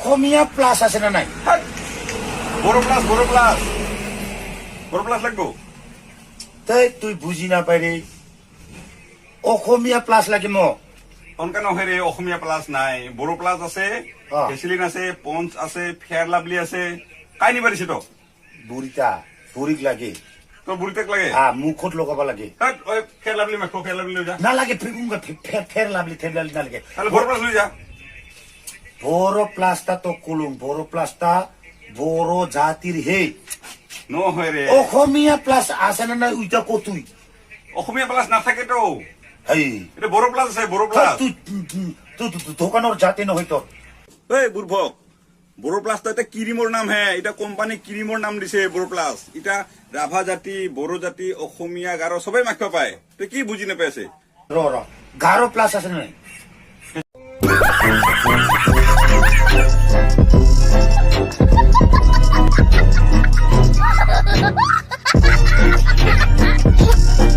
অসমীয়া plus আছে না নাই? হাট। বড় প্লাস লাগবো। তাই তুই বুঝি না পারে অসমীয়া প্লাস লাগে মোক। অনকা নহয় ৰে অসমীয়া প্লাস নাই, বড়ো প্লাস আছে, অ। ভেসলিন আছে, পঞ্চ আছে, ফেয়ার লাভলি আছে। কাই নিবা দিছে তো? বুঢ়ীটা বুঢ়ীক লাগে তোর বুড়িতেক লাগে? মুখত লগাব লাগে। হাট, ওই ফেয়ার লাভলি মাখো, ফেয়ার লাভলি লৈ যা। নালাগে ফের লাভলি নালাগে। তাহলে বড় প্লাস লৈ যা। বড় প্লাসটা তো কলুম, বড় প্লাসটা বড় জাতির হে। নহয় রে, অসমীয়া প্লাস আছে না নাই ওইটা কতুই। অসমীয়া প্লাস না থাকে তো। হেই এটা বড় প্লাস আছে, বড় প্লাস। তুই দোকানের জাতি নহয় তোর। এই বুর্ভক, বড়ো প্লাস তো এটা কিরিমর নাম হে, এটা কোম্পানি কিরিমর নাম দিছে বড়ো প্লাস। এটা রাভা জাতি, বড়ো জাতি, অসমীয়া, গারো সবাই মাখিব পায়। তুই কি বুঝি নাপাইছে? র গাঢ় প্লাস আছে না নাই?